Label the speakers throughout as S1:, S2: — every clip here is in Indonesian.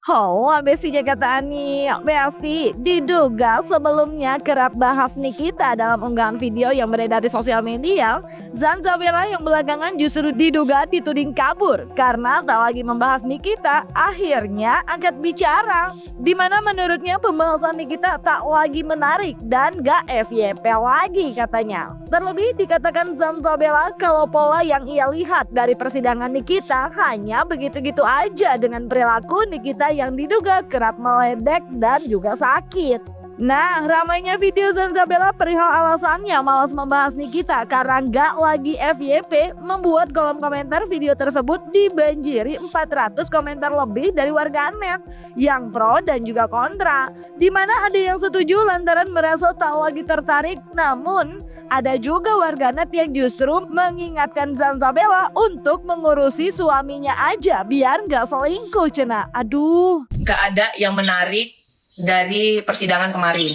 S1: Oh, besinya kata Ani, Besti diduga sebelumnya kerap bahas Nikita dalam unggahan video yang beredar di sosial media. Zanzabella yang belakangan justru diduga dituding kabur karena tak lagi membahas Nikita, akhirnya angkat bicara. Di mana menurutnya pembahasan Nikita tak lagi menarik dan gak FYP lagi katanya. Terlebih dikatakan Zanzabella kalau pola yang ia lihat dari persidangan Nikita hanya begitu-gitu aja dengan perilaku Nikita yang diduga kerap meledek dan juga sakit. Nah, ramainya video Zanzabella perihal alasannya malas membahas Nikita karena nggak lagi FYP membuat kolom komentar video tersebut dibanjiri 400 komentar lebih dari warganet yang pro dan juga kontra. Dimana ada yang setuju lantaran merasa tak lagi tertarik, namun ada juga warganet yang justru mengingatkan Zanzabella untuk mengurusi suaminya aja biar nggak selingkuh cena. Aduh.
S2: Gak ada yang menarik dari persidangan kemarin.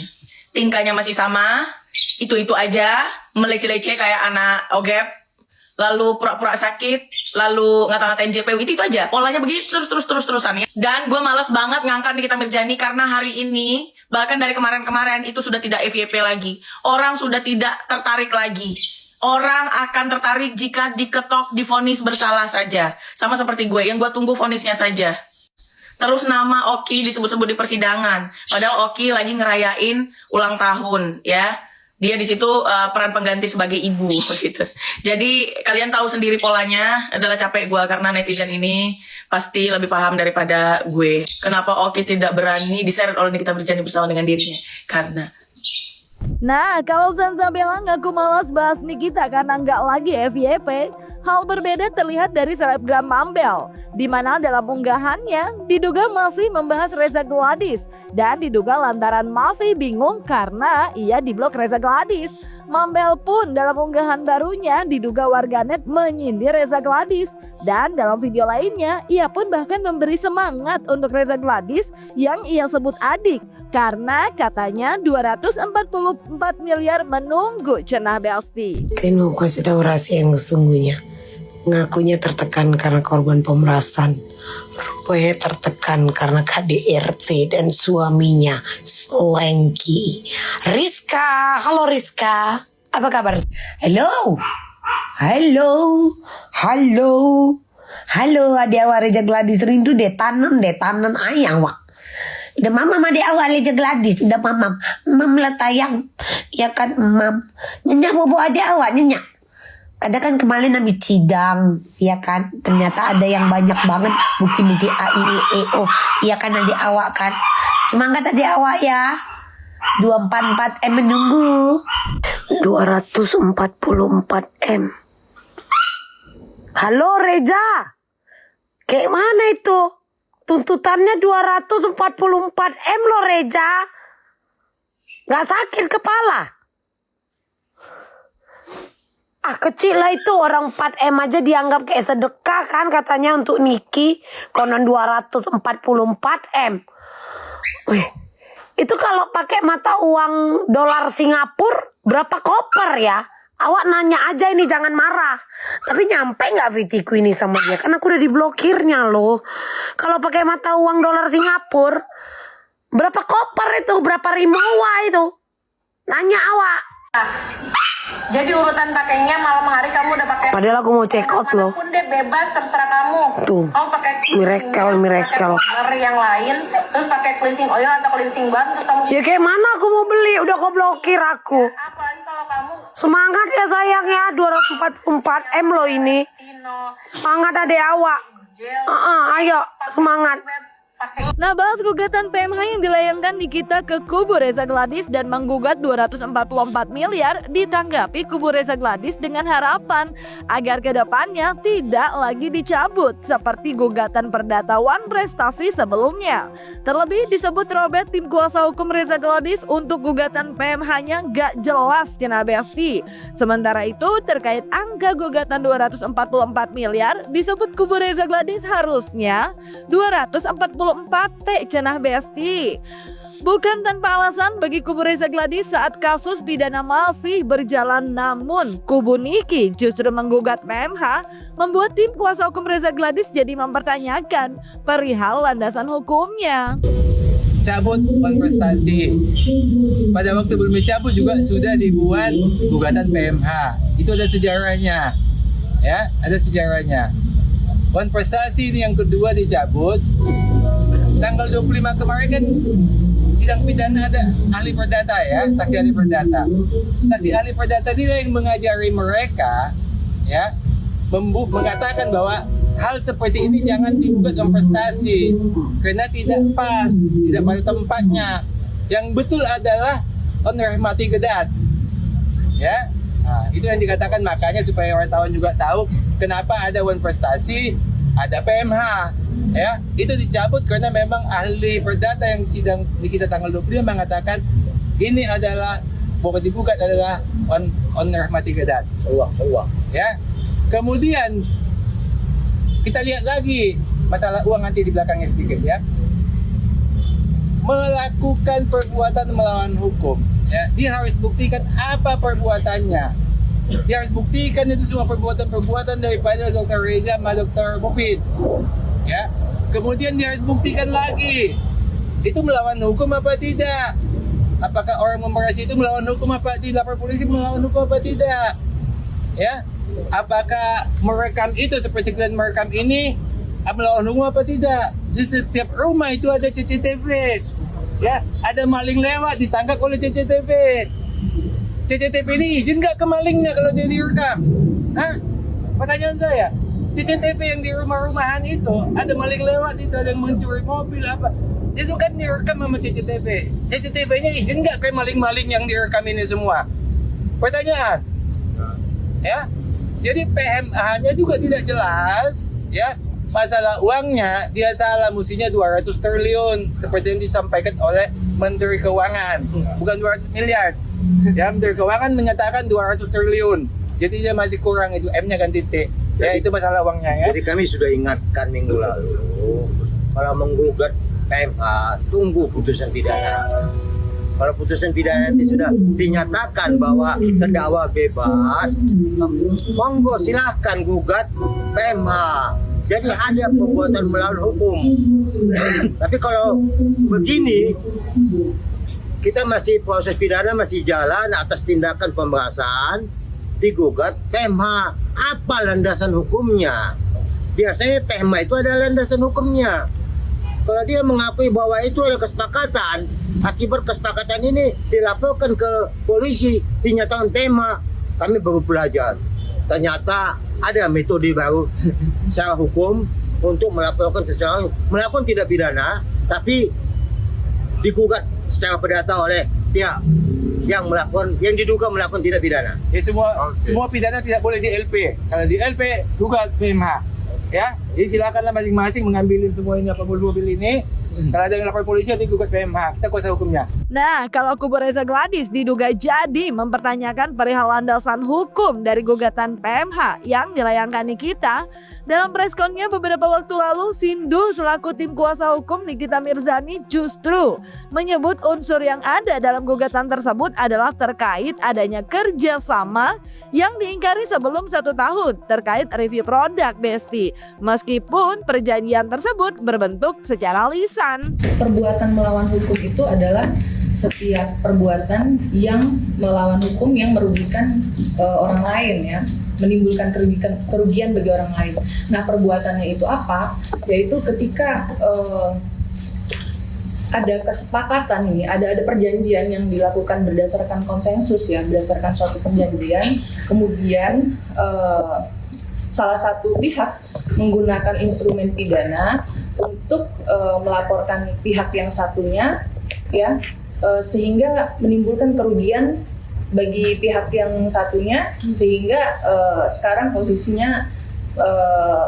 S2: Tingkahnya masih sama, itu-itu aja, meleceh-leceh kayak anak OGEP, lalu pura-pura sakit, lalu ngata-ngatain JPU, itu aja. Polanya begitu terus-terusan ya. Dan gue malas banget ngangkat Nikita Mirzani karena hari ini, bahkan dari kemarin-kemarin itu sudah tidak FYP lagi. Orang sudah tidak tertarik lagi. Orang akan tertarik jika diketok, divonis bersalah saja. Sama seperti gue, yang gue tunggu vonisnya saja. Terus nama Oki disebut-sebut di persidangan. Padahal Oki lagi ngerayain ulang tahun ya. Dia di situ peran pengganti sebagai ibu gitu. Jadi kalian tahu sendiri polanya, adalah capek gue karena netizen ini pasti lebih paham daripada gue. Kenapa Oki tidak berani diseret oleh Nikita Mirzani bersama dengan dirinya? Karena
S1: Nah, kalau Zanzabella ngaku malas bahas Nikita karena nggak lagi FYP, hal berbeda terlihat dari selebgram Mambel, di mana dalam unggahannya diduga masih membahas Reza Gladys dan diduga lantaran masih bingung karena ia diblok Reza Gladys. Mambel pun dalam unggahan barunya diduga warganet menyindir Reza Gladys dan dalam video lainnya ia pun bahkan memberi semangat untuk Reza Gladys yang ia sebut adik karena katanya 244 miliar menunggu cenah Besti.
S3: Kalian mau kasih tahu rahasia yang sesungguhnya. Ngakunya tertekan karena korban pemerasan. Rupanya tertekan karena KDRT dan suaminya selengki. Rizka, halo Rizka. Apa kabar? Halo. Halo. Halo. Halo adik awak Reza Gladys rindu deh tanan ayang wak. Udah mama adik awak Reza Gladys. Udah mam letayang. Ya kan mam. Nyenyak bobo adik awak nyenyak. Ada kan kemarin habis sidang, ya kan? Ternyata ada yang banyak banget bukti-bukti A, I, U, E, O. Iya kan adik awak kan? Semangat adik awak ya. 244 M menunggu. 244 M. Halo Reza. Kayak mana itu? Tuntutannya 244 M loh Reza. Gak sakit kepala? Kecil lah itu, orang 4M aja dianggap kayak sedekah kan katanya untuk Niki. Konon 244 M. Wih, itu kalau pakai mata uang dolar Singapura berapa koper ya? Awak nanya aja ini, jangan marah. Tapi nyampe gak VT-ku ini sama dia? Kan aku udah diblokirnya loh. Kalau pakai mata uang dolar Singapura berapa koper itu? Berapa rimuwa itu? Nanya awak.
S4: Jadi urutan pakainya malam hari kamu udah pakai.
S3: Padahal aku mau check out loh.
S4: Pun deh bebas, terserah kamu.
S3: Tuh.
S4: Kamu pakai
S3: Miracle.
S4: pakai yang lain, terus pakai cleansing oil atau cleansing balm, terus kamu.
S3: Ya kayak mana aku mau beli? Udah kau blokir aku.
S4: Apalagi kalau kamu
S3: Semangat ya sayang ya, 244 M loh ini.
S4: Tino,
S3: Semangat adek awak.
S4: gel,
S3: Ayo semangat.
S4: pakai
S1: Nah, bahas gugatan PMH yang dilayangkan Nikita ke kubu Reza Gladys dan menggugat 244 miliar ditanggapi kubu Reza Gladys dengan harapan agar kedepannya tidak lagi dicabut seperti gugatan perdatawan prestasi sebelumnya. Terlebih disebut Robert tim kuasa hukum Reza Gladys untuk gugatan PMH-nya gak jelas kena Besti. Sementara itu terkait angka gugatan 244 miliar disebut kubu Reza Gladys harusnya 244 4T cenah Besti. Bukan tanpa alasan bagi kubu Reza Gladys saat kasus pidana masih berjalan, namun kubu Niki justru menggugat PMH, membuat tim kuasa hukum Reza Gladys jadi mempertanyakan perihal landasan hukumnya.
S5: Cabut kontestasi. Pada waktu belum dicabut juga sudah dibuat gugatan PMH. Itu ada sejarahnya. Ya, ada sejarahnya. Kontestasi ini yang kedua dicabut. Tanggal 25 kemarin kan sidang pidana ada ahli perdata ya, saksi ahli perdata. Saksi ahli perdata ini yang mengajari mereka ya, mengatakan bahwa hal seperti ini jangan digugat kontestasi karena tidak pas, tidak pada tempatnya. Yang betul adalah honor mati gedat. Ya. Nah, itu yang dikatakan, makanya supaya wartawan juga tahu kenapa ada wan prestasi, ada PMH. Ya, itu dicabut karena memang ahli perdata yang sidang di kita tanggal 25 mengatakan ini adalah pokok digugat adalah honor mati gedat. Ya. Kemudian kita lihat lagi masalah uang nanti di belakangnya sedikit ya. Melakukan perbuatan melawan hukum, ya, dia harus buktikan apa perbuatannya. Dia harus buktikan itu semua perbuatan-perbuatan daripada Dr. Reza sama Dr. Mufid. Ya. Kemudian dia harus buktikan lagi itu melawan hukum apa tidak. Apakah orang memerasi itu melawan hukum apa tidak? Lapor polisi melawan hukum apa tidak? Ya. Apakah merekam itu seperti kalian merekam ini melawan hukum apa tidak? Setiap rumah itu ada CCTV. Ya, ada maling lewat ditangkap oleh CCTV. CCTV ini izin nggak ke malingnya kalau dia direkam? Hah? Pertanyaan saya, CCTV yang di rumah-rumahan itu ada maling lewat, itu ada yang mencuri mobil apa? Itu kan direkam sama CCTV. CCTV-nya izin nggak ke maling-maling yang direkam ini semua? Pertanyaan. Ya, jadi PMH-nya juga tidak jelas, ya. Masalah uangnya dia salah, mestinya 200 triliun seperti yang disampaikan oleh Menteri Keuangan, bukan 200 miliar. Ya, Menteri Keuangan menyatakan 200 triliun. Jadi dia masih kurang, itu M-nya ganti T. Ya, itu masalah uangnya ya.
S6: Jadi kami sudah ingatkan minggu lalu, kalau menggugat PMH tunggu putusan pidana. Kalau putusan pidana nanti sudah dinyatakan bahwa terdakwa bebas, monggo silahkan gugat PMH. Jadi ada perbuatan melawan hukum. Tapi kalau begini, kita masih proses pidana masih jalan atas tindakan pemerasan, digugat PMH. Apa landasan hukumnya? Biasanya PMH itu ada landasan hukumnya. Kalau dia mengakui bahwa itu ada kesepakatan, akibat kesepakatan ini dilaporkan ke polisi, dinyatakan PMH, kami baru belajar. Ternyata ada metode baru secara hukum untuk melaporkan seseorang melakukan tindak pidana, tapi digugat secara perdata oleh pihak yang diduga melakukan tindak pidana.
S5: Ya, semua pidana tidak boleh di LP. Kalau di LP gugat PMH. Ya, jadi silakanlah masing-masing mengambilin semua ini apa mobil ini. Kalau ada yang lapor polisi nanti gugat PMH, kita kuasa hukumnya.
S1: Nah, kalau kubu Reza Gladys diduga jadi mempertanyakan perihal landasan hukum dari gugatan PMH yang dilayangkan Nikita, dalam preskonnya beberapa waktu lalu, Sindu selaku tim kuasa hukum Nikita Mirzani justru menyebut unsur yang ada dalam gugatan tersebut adalah terkait adanya kerjasama yang diingkari sebelum 1 tahun terkait review produk Besti, meskipun perjanjian tersebut berbentuk secara lisan.
S7: Perbuatan melawan hukum itu adalah setiap perbuatan yang melawan hukum yang merugikan orang lain, ya, menimbulkan kerugian bagi orang lain. Nah, perbuatannya itu apa? Yaitu ketika ada kesepakatan ini, ada perjanjian yang dilakukan berdasarkan konsensus, ya, berdasarkan suatu perjanjian, kemudian salah satu pihak menggunakan instrumen pidana untuk melaporkan pihak yang satunya, ya, sehingga menimbulkan kerugian bagi pihak yang satunya, sehingga sekarang posisinya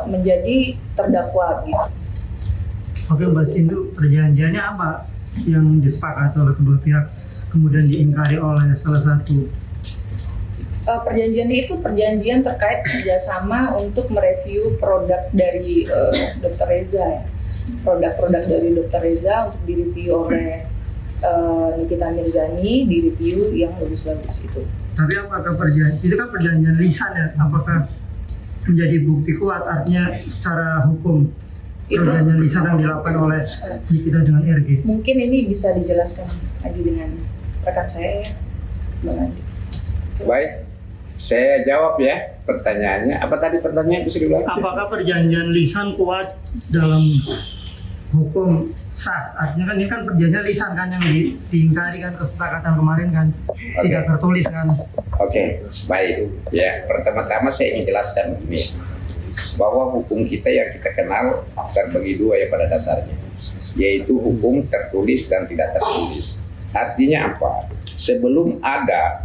S7: menjadi terdakwa gitu.
S8: Oke Mbak Sindu, perjanjiannya apa yang disepakati oleh kedua pihak kemudian diingkari oleh salah satu?
S7: Perjanjiannya itu perjanjian terkait kerjasama untuk mereview produk dari Dr. Reza, ya. produk-produk dari Dr. Reza untuk direview oleh Nikita Mirzani, direview yang bagus-bagus itu.
S8: Tapi apakah perjanjian itu kan perjanjian lisan ya? Apakah menjadi bukti kuat artinya secara hukum
S7: Itu
S8: perjanjian lisan yang dilakukan oleh Nikita dengan RG?
S7: mungkin ini bisa dijelaskan lagi dengan rekan saya ya, Bang Andi.
S9: Baik, saya jawab ya pertanyaannya. Apa tadi pertanyaan bisa diulang?
S8: Apakah perjanjian lisan kuat dalam hukum sah? Artinya kan ini kan perjanjian lisan kan yang diingkari kan kesepakatan kemarin kan tidak tertulis kan.
S9: Oke, baik. Ya, pertama-tama saya ingin jelaskan begini, bahwa hukum kita yang kita kenal terbagi dua ya pada dasarnya, yaitu hukum tertulis dan tidak tertulis. Artinya apa? Sebelum ada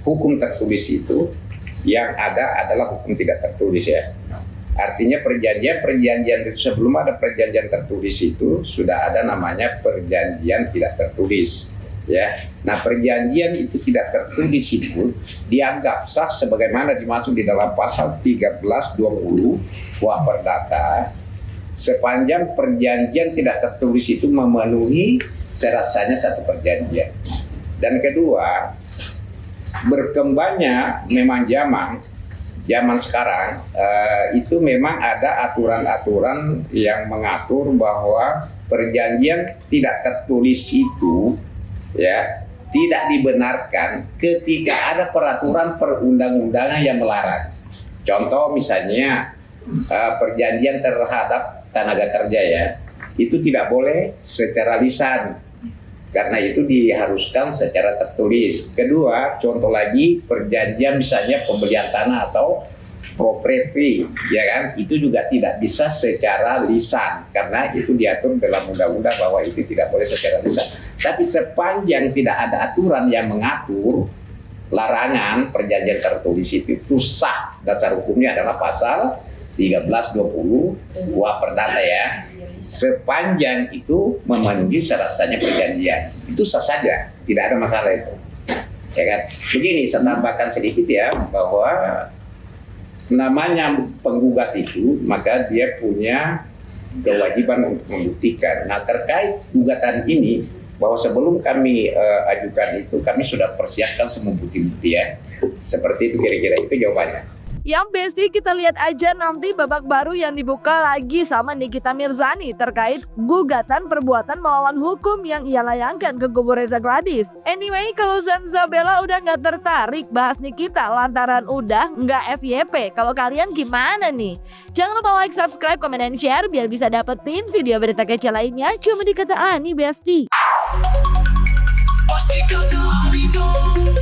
S9: hukum tertulis itu, yang ada adalah hukum tidak tertulis ya. Artinya perjanjian itu sebelum ada perjanjian tertulis itu sudah ada namanya perjanjian tidak tertulis ya. Nah, perjanjian itu tidak tertulis itu dianggap sah sebagaimana dimaksud di dalam pasal 1320 KUH Perdata sepanjang perjanjian tidak tertulis itu memenuhi syarat-syaratnya satu perjanjian. Dan kedua, berkembangnya memang zaman sekarang itu memang ada aturan-aturan yang mengatur bahwa perjanjian tidak tertulis itu ya tidak dibenarkan ketika ada peraturan perundang-undangan yang melarang. Contoh misalnya perjanjian terhadap tenaga kerja ya, itu tidak boleh secara lisan, karena itu diharuskan secara tertulis. Kedua, contoh lagi perjanjian misalnya pembelian tanah atau properti, ya kan, itu juga tidak bisa secara lisan karena itu diatur dalam undang-undang bahwa itu tidak boleh secara lisan. Tapi sepanjang tidak ada aturan yang mengatur larangan perjanjian tertulis itu sah. Dasar hukumnya adalah pasal 1320 KUH Perdata ya. Sepanjang itu memenuhi syarat-syaratnya perjanjian, itu sah saja, tidak ada masalah itu. Ya kan? Begini, saya tambahkan sedikit ya, bahwa namanya penggugat itu, maka dia punya kewajiban untuk membuktikan. Nah, terkait gugatan ini, bahwa sebelum kami ajukan itu, kami sudah persiapkan semua bukti-bukti ya. Seperti itu kira-kira, itu jawabannya.
S1: Yang pasti kita lihat aja nanti babak baru yang dibuka lagi sama Nikita Mirzani terkait gugatan perbuatan melawan hukum yang ia layangkan ke kubu Reza Gladys. Anyway, kalau Zanzabella udah nggak tertarik bahas Nikita lantaran udah nggak FYP. Kalau kalian gimana nih? Jangan lupa like, subscribe, komen, dan share biar bisa dapetin video berita kece lainnya cuma di Kata Ani Besti.
S10: Pasti kata Ani dong.